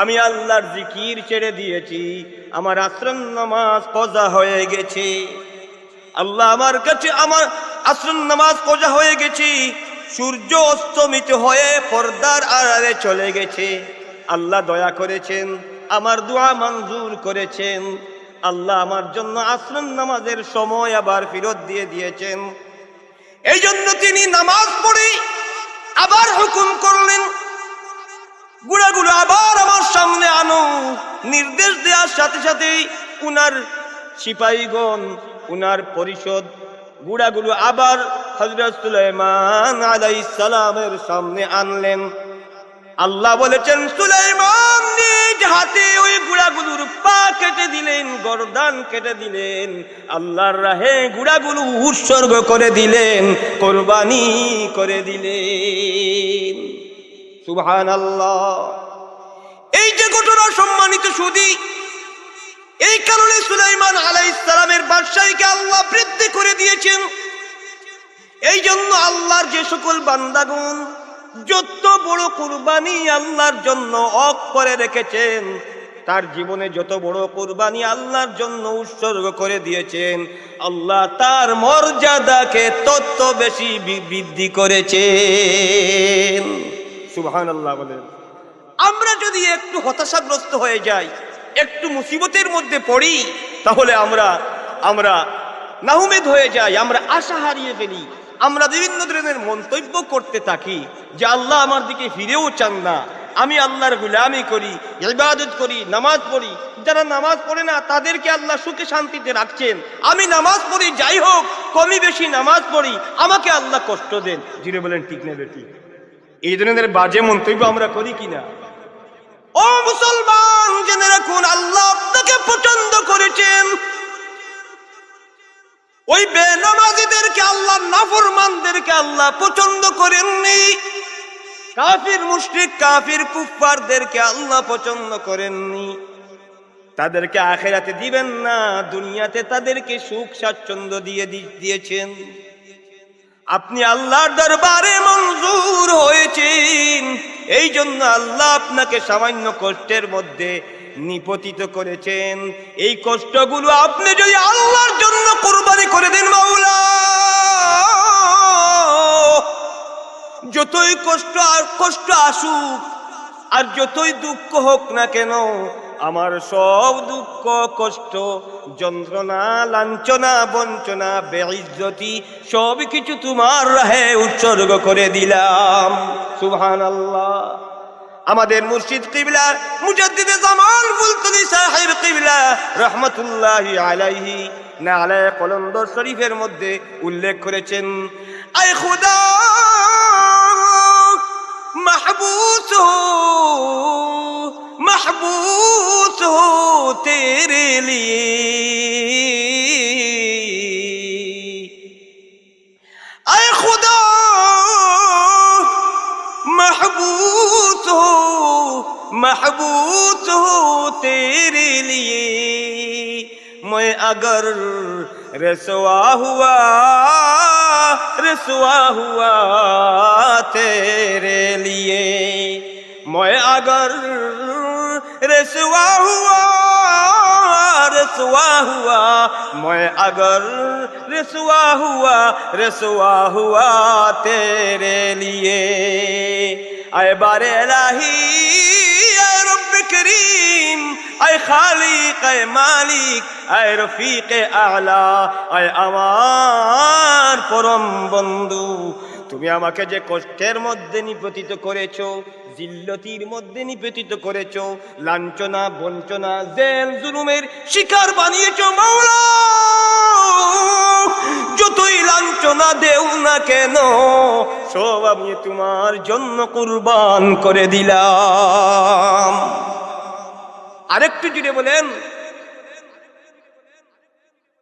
আমি আল্লাহর জিকির ছেড়ে দিয়েছি, আমার আসর নামাজ কজা হয়ে গেছে। আল্লাহ আমার কাছে আসর নামাজ পড়া হয়ে গেছে, সূর্য অস্তমিত হয়ে পর্দার আড়ালে চলে গেছে। আল্লাহ দয়া করেছেন, আমার দোয়া মঞ্জুর করেছেন। আল্লাহ আমার জন্য আসর নামাজের সময় আবার ফেরত দিয়ে দিয়েছেন। এই জন্য তিনি নামাজ পড়ে আবার হুকুম করলেন, গুড়াগুলো আবার আমার সামনে আনো। নির্দেশ দেওয়ার সাথে সাথেই উনার সিপাহীগণ, উনার পরিষদ গুড়াগুলো আবার হযরত সুলাইমান আলাইহিস সালামের সামনে আনলেন। আল্লাহ বলেছেন, সুলাইমান নিজ হাতে ওই গুড়াগুলোর পা কেটে দিলেন, গর্দান কেটে দিলেন, আল্লাহর রাহে গুড়াগুলো উৎসর্গ করে দিলেন, কোরবানি করে দিলেন। সুবহানাল্লাহ। এই যে ঘটনা সম্মানিত সুধী, এই কারণে সুলাইমান আলাইহিস সালামের বাদশাহীকে আল্লাহ বৃদ্ধি করে দিয়েছেন। এই জন্য আল্লাহর যে সকল বান্দাগণ যত বড় কুরবানি আল্লাহর জন্য হক করে রেখেছেন, তার জীবনে যত বড় কুরবানি আল্লাহর জন্য উৎসর্গ করে দিয়েছেন, আল্লাহ তার মর্যাদাকে তত বেশি বৃদ্ধি করেছেন। সুবহানাল্লাহ বলেন। আমরা যদি একটু হতাশাগ্রস্ত হয়ে যাই, একটু মুসিবতের মধ্যে পড়ি, তাহলে আমরা নাউমেদ হয়ে যাই, আমরা আশা হারিয়ে ফেলি। আমরা বিভিন্ন ধরনের মন্তব্য করতে থাকি যে আল্লাহ আমার দিকে ফিরেও চান না, আমি আল্লাহর গোলামি করি, ইবাদত করি, নামাজ পড়ি। যারা নামাজ পড়ে না তাদেরকে আল্লাহ সুখে শান্তিতে রাখছেন, আমি নামাজ পড়ি, যাই হোক কমই বেশি নামাজ পড়ি, আমাকে আল্লাহ কষ্ট দেন। জিরে বলেন ঠিক না বেটি? এই ধরনের বাজে মন্তব্য আমরা করি কিনা? ও মুসলমান, জেনে রাখুন আল্লাহ আপনাকে পছন্দ করেছেন। ওই বেনামাজীদেরকে আল্লাহ, নাফরমানদেরকে আল্লাহ পছন্দ করেননি। কাফির মুশরিক, কাফির কুফফারদেরকে আল্লাহ পছন্দ করেননি। তাদেরকে আখিরাতে দিবেন না, দুনিয়াতে তাদেরকে সুখ স্বাচ্ছন্দ্য দিয়েছেন। আপনি আল্লাহর দরবারে মঞ্জুর হয়েছেন, এই জন্য আল্লাহ আপনাকে সামান্য কষ্টের মধ্যে নিপতিত করেছেন। এই কষ্টগুলো আপনি যদি আল্লাহর জন্য কুরবানি করে দেন, মাওলা যতই কষ্ট আসুক আর যতই দুঃখ হোক না কেন, আমার সব দুঃখ, কষ্ট, যন্ত্রণা, লাঞ্ছনা, বঞ্চনা, বেইজ্জতি সব কিছু তোমার রাহে উৎসর্গ করে দিলাম। সুবহানাল্লাহ। আমাদের মুর্শিদ কিবলা মুজাদ্দিদে জামান ফুলতুলি সাহেব কিবলা রাহমাতুল্লাহি আলাইহি নালে কলন্দর শরীফের মধ্যে উল্লেখ করেছেন, আয় খুদা महबूस हो तेरे लिए, ऐ खुदा महबूस हो तेरे लिए, मैं अगर रसवा हुआ तेरे लिए, मैं अगर रसवा हुआ मैं अगर रसवा हुआ तेरे लिए, ऐ बारे इलाही, ऐ रब्ब करीम, ऐ खालिक, ऐ मालिक, ऐ रफीक आला, ऐ আমার পরম বন্ধু, তুমি আমাকে যে কষ্টের মধ্যে নিপতিত করেছো, জিল্লতির মধ্যে নিপতিত করেছো, লাঞ্ছনা, বঞ্চনা, জেল জুলুমের শিকার বানিয়েছো, মাওলা যতই লাঞ্ছনা দেও না কেন, সব আমি তোমার জন্য কুরবান করে দিলাম। আরেকটু জুড়ে বলেন,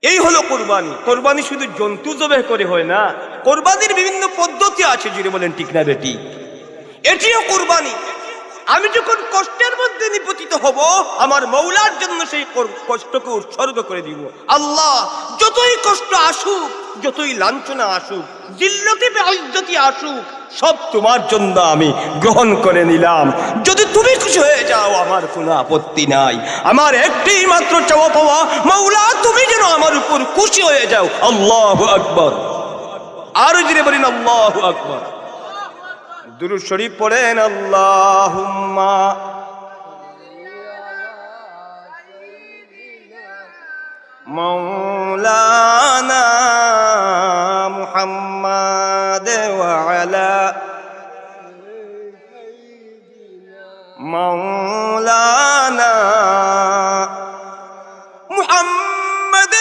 এই হলো কোরবানি। কোরবানি শুধু জন্তু জবাই করে হয় না, কোরবানির বিভিন্ন পদ্ধতি আছে। জুড়ে বলেন ঠিক না বেটি? এটিও কোরবানি। আমি যখন কষ্টের মধ্যে নিপতিত হব, আমার মৌলার জন্য সেই কষ্টকে উৎসর্গ করে দিব। আল্লাহ যতই কষ্ট আসুক, যতই লাঞ্ছনা আসুক, জিল্লতি বেইজ্জতি আসুক, সব তোমার জন্য আমি গ্রহণ করে নিলাম। যদি তুমি খুশি হয়ে যাও আমার কোনো আপত্তি নাই। আমার একটি মাত্র চাওয়া পাওয়া, মাওলা তুমি যেন আমার উপর খুশি হয়ে যাও। আল্লাহু আকবার। আর জোরে বলেন আল্লাহু আকবার। দুরূদ শরীফ পড়েন আল্লাহুম্মা মাওলানা মুহাম্মাদ ওয়া আলা মাওলানা মুহাম্মদ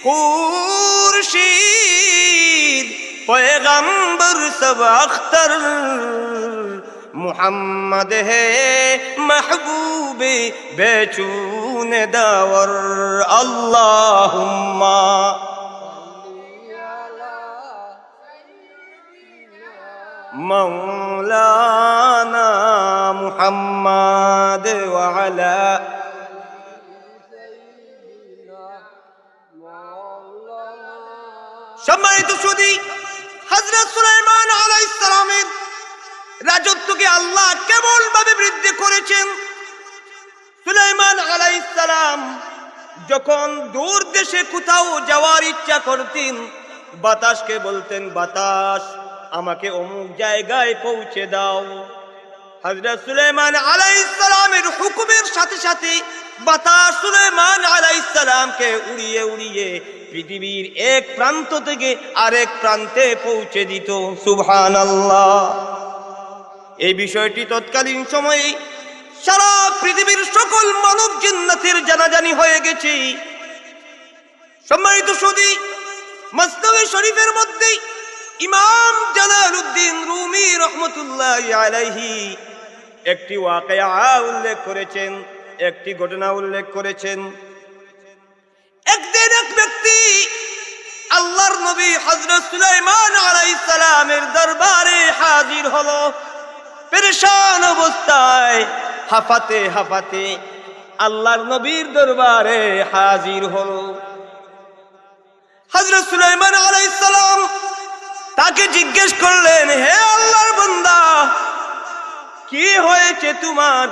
খুরশিদ पैगंबर सब अख्तर मुहम्मद है महबूब बेचून दावर अल्लाहुम्मा मौलाना मुहम्मद व अला সম্মানিত সুধী, হযরত সুলাইমান আলাইহিস সালামের রাজত্বকে আল্লাহ কেমন ভাবে বৃদ্ধি করেছেন। সুলাইমান আলাইহিস সালাম যখন দূর দেশে কোথাও যাওয়ার ইচ্ছা করতেন, বাতাসকে বলতেন, বাতাস আমাকে অমুক জায়গায় পৌঁছে দাও। হযরত সুলাইমান আলাইহিস সালামের হুকুমের সাথে সাথে বাতাস সুলাইমান আলাইহিস সালামকে উড়িয়ে উড়িয়ে পৃথিবীর এক প্রান্ত থেকে আরেক প্রান্তে পৌঁছে দিত। সুবহানাল্লাহ। এই বিষয়টি তৎকালীন সময়ে সারা পৃথিবীর সকল মানব জিন্নাতের জানাজানি হয়ে গেছে। সম্মানিত সুধী, মসনদ শরীফের মধ্যে ইমাম জালালউদ্দিন রুমি রহমতুল্লাহি আলাইহি একটি ওয়াকিয়া উল্লেখ করেছেন, একটি ঘটনা উল্লেখ করেছেন। একদিন এক ব্যক্তি আল্লাহর নবী হযরত সুলাইমান আলাইহিস সালামের দরবারে হাজির হলো। পেরেশান অবস্থায় হাফাতে হাফাতে আল্লাহর নবীর দরবারে হাজির হলো। হযরত সুলাইমান আলাইহিস সালাম তাকে জিজ্ঞেস করলেন, হে আল্লাহর বান্দা, কি হয়েছে তোমার?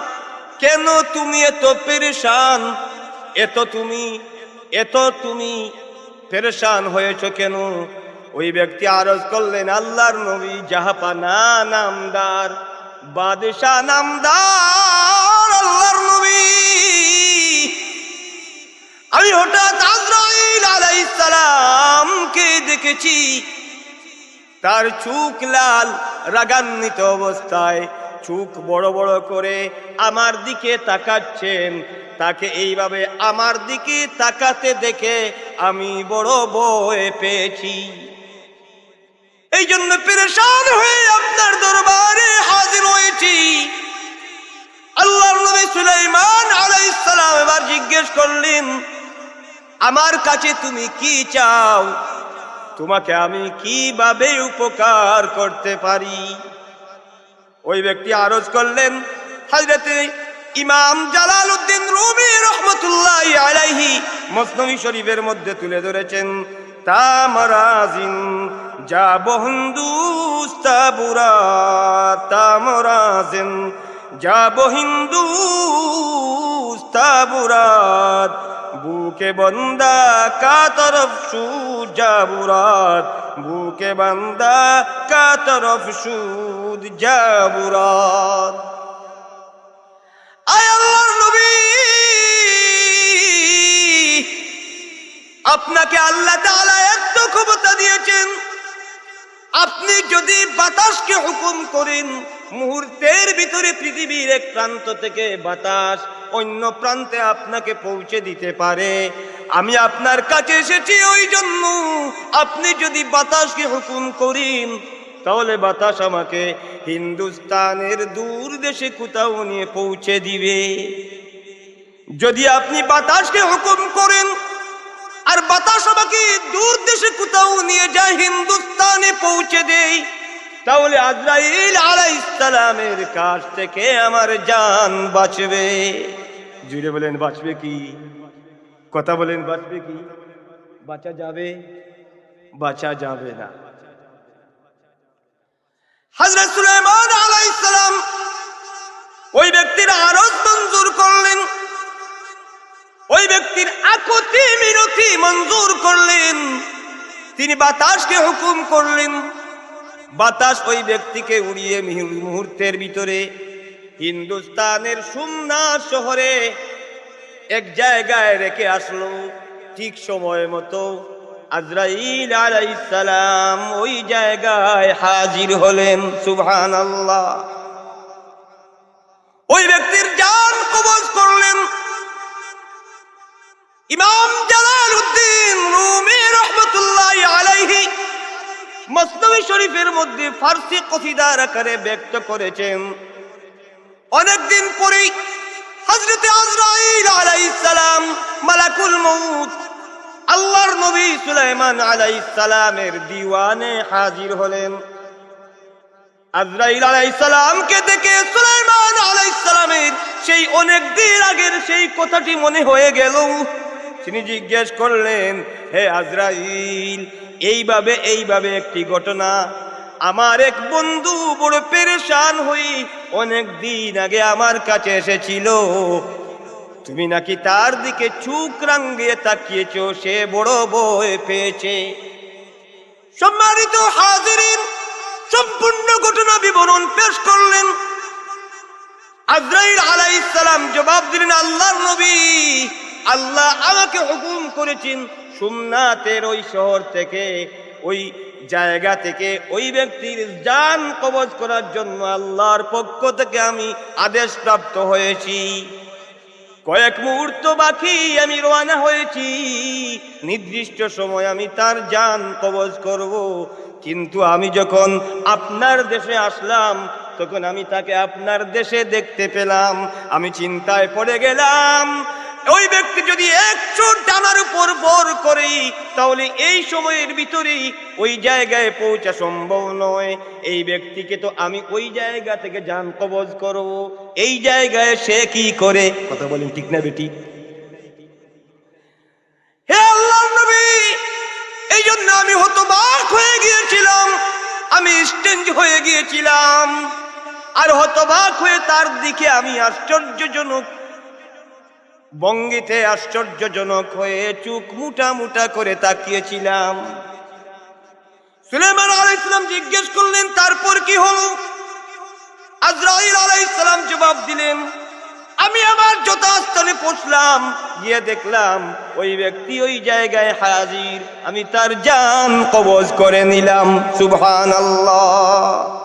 কেন তুমি এত পেরেশান? এত তুমি পেরেশান হয়েছো কেন? ওই ব্যক্তি আরজ করলেন, আল্লাহর নবী জাহাপানা নামদার, বাদশাহ নামদার আল্লাহর নবী, আমি হঠাৎ আজরাইল আলাইহিস সালামকে দেখেছি। তার চোখ লাল, রাগান্বিত অবস্থায় চোখ বড় বড় করে আমার দিকে তাকাচ্ছেন। তাকে এইভাবে আমার দিকে তাকাতে দেখে আমি বড় ভয় পেয়েছি। এই জন্য পেরেশান হয়ে আপনার দরবারে হাজির হয়েছি। আল্লাহর নবী সুলাইমান আলাইহিস সালাম এবার জিজ্ঞেস করলেন, আমার কাছে তুমি কি চাও? তোমাকে আমি কিভাবে উপকার করতে পারি? ওই ব্যক্তি আরজ করলেন, হযরত ইমাম জালালউদ্দিন রুমি রহমতুল্লাহি আলাইহি মসনদ শরীফের মধ্যে তুলে ধরেছেন, তামরাজিন যাব হিন্দুস্তাবুরাত, তামরাজিন যাব হিন্দুস্তাবুরাত, বুকে বন্দা কা তরফ শু জাবুরাত, বুকে বন্দা কা তরফ সুদ জাবুরাত। আয় আল্লাহর নবী, আপনাকে আল্লাহ তাআলা এত ক্ষমতা দিয়েছেন, আপনি যদি বাতাসকে হুকুম করেন, মুহূর্তের ভিতরে পৃথিবীর এক প্রান্ত থেকে বাতাস অন্য প্রান্তে আপনাকে পৌঁছে দিতে পারে। আমি আপনার কাছে এসেছি ওই জন্য, আপনি যদি বাতাসকে হুকুম করেন তাহলে বাতাস আমাকে হিন্দুস্তানের দূর দেশে কোথাও নিয়ে পৌঁছে দিবে। যদি আপনি বাতাসকে হুকুম করেন আর বাতাস আমাকে দূর দেশে কোথাও নিয়ে যায়, হিন্দুস্তানে পৌঁছে দেয়, তাহলে আজরাইল আলাইহিস সালামের কাছ থেকে আমার জান বাঁচবে। জুড়ে বলেন বাঁচবে কি? কথা বলেন বাঁচবে কি? বাঁচা যাবে? বাঁচা যাবে না। হযরত সুলাইমান আলাইহিস সালাম ওই ব্যক্তির আরজ মঞ্জুর করলেন, ওই ব্যক্তির আকুতি মিনতি মঞ্জুর করলেন। তিনি বাতাসকে হুকুম করলেন, বাতাস ওই ব্যক্তিকে উড়িয়ে মুহূর্তের ভিতরে হিন্দুস্তানের সুমনা শহরে এক জায়গায় রেখে আসলো। ঠিক সময় মতো আজরাইল আলাইহিস সালাম ওই জায়গায় হাজির হলেন। সুবহানাল্লাহ। ওই ব্যক্তির জান কবজ করলেন। ইমাম জালালউদ্দিন রুমি রাহমাতুল্লাহি আলাইহি মসনবী শরীফের মধ্যে ফারসি কসিদার আকারে ব্যক্ত করেছেন, অনেকদিন পরে হযরত আজরাইল আলাইহিস সালাম মালাকুল মউত আল্লাহর নবী সুলাইমান আলাইহিস সালামের দিওয়ানে হাজির হলেন। আজরাইল আলাইহিস সালামকে দেখে সুলাইমান আলাইহিস সালামের সেই অনেক দিন আগের সেই কথাটি মনে হয়ে গেল। তিনি জিজ্ঞেস করলেন, হে আজরাইল, এইভাবে একটি ঘটনা, আমার এক বন্ধু বড় পেরেশান হই অনেক দিন আগে আমার কাছে এসেছিল, তুমি নাকি তার দিকে চোখ রাঙিয়ে তাকিয়েছো, সে বড় ভয় পেয়েছে। সম্মানিত হাজিরিন, সম্পূর্ণ ঘটনা বিবরণ পেশ করলেন। আজরাইল আলাইহিস সালাম জবাব দিলেন, আল্লাহর নবী, আল্লাহ আমাকে হুকুম করেছেন সুমনাতের ওই শহর থেকে, ওই জায়গা থেকে ওই ব্যক্তির জান কবজ করার জন্য আল্লাহর পক্ষ থেকে আমি আদেশ প্রাপ্ত হয়েছি। কয়েক মুহূর্ত বাকি আমি রওনা হয়েছি, নির্দিষ্ট সময় আমি তার জান কবজ করব। কিন্তু আমি যখন আপনার দেশে আসলাম তখন আমি তাকে আপনার দেশে দেখতে পেলাম। আমি চিন্তায় পড়ে গেলাম, ওই ব্যক্তি যদি 100 ডানার উপর ভর করে তাহলে এই সময়ের ভিতরেই ওই জায়গায় পৌঁছা সম্ভব নয়। এই ব্যক্তিকে তো আমি ওই জায়গা থেকে জান কবজ করব, এই জায়গায় সে কি করে? কথা বলেন ঠিক না বেটি? হে আল্লাহর নবী, এই জন্য আমি হতবাক হয়ে গিয়েছিলাম, আমি স্টেঞ্জ হয়ে গিয়েছিলাম, আর হতবাক হয়ে তার দিকে আমি আশ্চর্যজনক ভঙ্গিতে আশ্চর্যজনক হয়ে চোখ মুটা মুটা করে তাকিয়েছিলাম। সুলাইমান আলাইহিস সালাম জিজ্ঞেস করলেন, তারপর কি হলো? আজরাইল আলাইহিস সালাম জবাব দিলেন, আমি আমার যথাস্থানে পৌঁছলাম, গিয়ে দেখলাম ওই ব্যক্তি ওই জায়গায় হাজির, আমি তার জান কবজ করে নিলাম। সুবহানাল্লাহ।